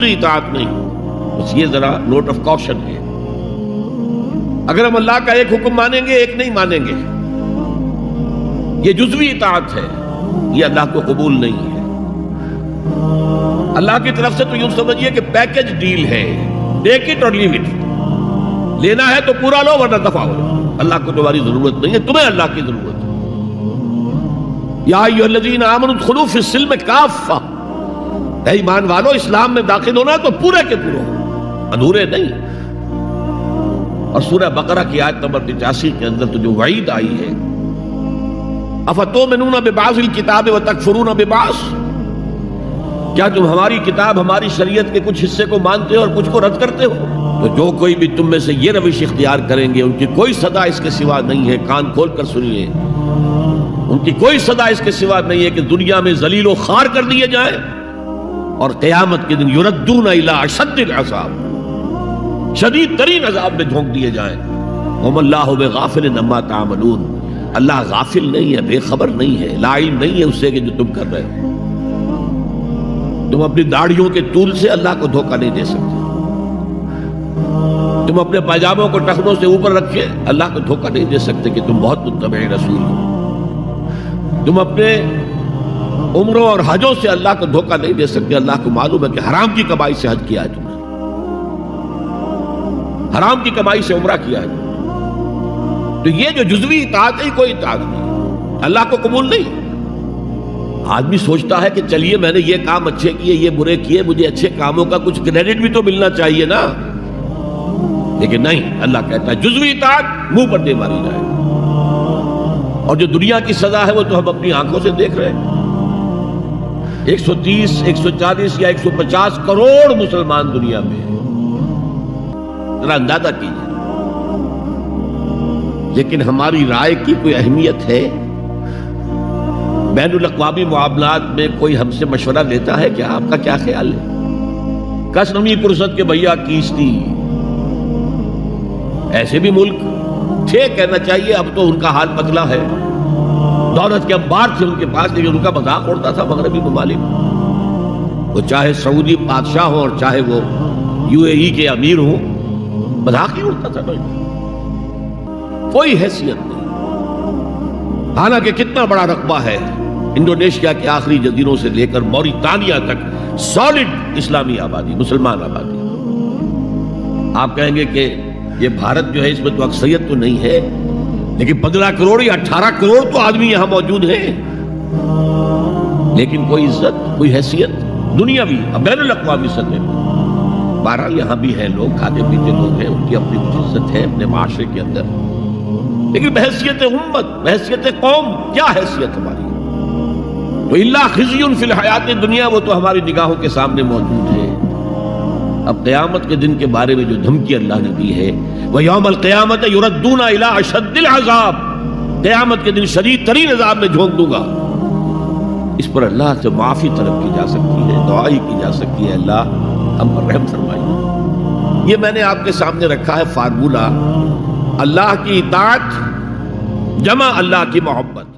اطاعت نہیں. بس یہ ذرا نوٹ آف کاشن ہے. اگر ہم اللہ کا ایک حکم مانیں گے ایک نہیں مانیں گے، یہ جزوی اطاعت ہے، یہ اللہ کو قبول نہیں ہے. اللہ کی طرف سے تو یوں سمجھیے کہ پیکج ڈیل ہے، ٹیک اٹ اور لیو اٹ. لینا ہے تو پورا لو ورنہ دفع ہو جاؤ. اللہ کو تمہاری ضرورت نہیں ہے، تمہیں اللہ کی ضرورت ہے. یا ایھا الذین آمنوا ادخلوا فی السلم کافہ، اے ایمان والو اسلام میں داخل ہونا تو پورے کے پورے، ادھورے نہیں. اور سورہ بقرہ کی آیت نمبر 85 کے اندر تو جو وعید آئی ہے، افتؤمنون ببعض الکتاب وتکفرون ببعض، کیا تم ہماری کتاب ہماری شریعت کے کچھ حصے کو مانتے ہو اور کچھ کو رد کرتے ہو؟ تو جو کوئی بھی تم میں سے یہ روش اختیار کریں گے ان کی کوئی صدا اس کے سوا نہیں ہے. کان کھول کر سنیے، ان کی کوئی صدا اس کے سوا نہیں ہے کہ دنیا میں ذلیل و خوار کر دیے جائیں اور قیامت کے دن یردون الی اشد العذاب، شدید ترین عذاب میں جھونک دیے جائیں. وما اللہ بغافل عما تعملون، اللہ غافل نہیں ہے، بے خبر نہیں ہے، لا علم نہیں ہے اس سے کہ جو تم کر رہے ہو. تم اپنی داڑھیوں کے طول سے اللہ کو دھوکہ نہیں دے سکتے. تم اپنے پاجاموں کو ٹخنوں سے اوپر رکھے اللہ کو دھوکہ نہیں دے سکتے کہ تم بہت متبع رسول ہو. تم اپنے عمروں اور حجوں سے اللہ کو دھوکہ نہیں دے سکتے. اللہ کو معلوم ہے کہ حرام کی کمائی سے حج کیا ہے تم نے، حرام کی کمائی سے عمرہ کیا ہے. تو یہ جو جزوی اطاعت ہے کوئی اطاعت نہیں، اللہ کو قبول نہیں. آدمی سوچتا ہے کہ چلیے میں نے یہ کام اچھے کیے یہ برے کیے، مجھے اچھے کاموں کا کچھ کریڈٹ بھی تو ملنا چاہیے نا. لیکن نہیں، اللہ کہتا ہے جزوی اطاعت منہ پر دے ماری جائے. اور جو دنیا کی سزا ہے وہ تو ہم اپنی آنکھوں سے دیکھ رہے ہیں. 130 140 یا 150 کروڑ مسلمان دنیا میں ہیں، ذرا اندازہ کیجیے. لیکن ہماری رائے کی کوئی اہمیت ہے؟ بین الاقوامی معاملات میں کوئی ہم سے مشورہ لیتا ہے کیا؟ آپ کا کیا خیال ہے؟ کس نمی پرست کے بھیا کیستی، ایسے بھی ملک تھے کہنا چاہیے، اب تو ان کا حال بدلا ہے. دولت کے انبار تھے ان کے پاس، لیکن ان کا مذاق اڑتا تھا مغربی ممالک. وہ چاہے سعودی بادشاہ ہوں اور چاہے وہ UAE کے امیر ہوں، مذاق ہی اڑتا تھا. کوئی حیثیت نہیں. حالانکہ کتنا بڑا رقبہ ہے انڈونیشیا کے آخری جزیروں سے لے کر موریتانیہ تک، سالڈ اسلامی آبادی، مسلمان آبادی. آپ کہیں گے کہ یہ بھارت جو ہے اس میں تو اکثریت تو نہیں ہے، لیکن 15 کروڑ یا 18 کروڑ تو آدمی یہاں موجود ہیں. لیکن کوئی عزت، کوئی حیثیت دنیاوی بین الاقوامی سطح پر. بہرحال یہاں بھی ہیں لوگ، کھاتے پیتے لوگ ہیں، ان کی اپنی کچھ عزت ہے اپنے معاشرے کے اندر. لیکن بحیثیت امت، بحیثیت قوم کیا حیثیت ہماری؟ تو اللہ خزی فی الحیات دنیا، وہ تو ہماری نگاہوں کے سامنے موجود ہے. اب قیامت کے دن کے بارے میں جو دھمکی اللہ نے دی ہے، وَيَوْمَ الْقِيَامَةِ يُرَدُّونَ إِلَىٰ أَشَدِّ الْعَذَابِ، قیامت کے دن شدید ترین عذاب میں جھونک دوں گا. اس پر اللہ سے معافی طلب کی جا سکتی ہے، دعا ہی کی جا سکتی ہے، اللہ ہم پر رحم فرمائیے. یہ میں نے آپ کے سامنے رکھا ہے فارمولہ، اللہ کی اطاعت جمع اللہ کی محبت.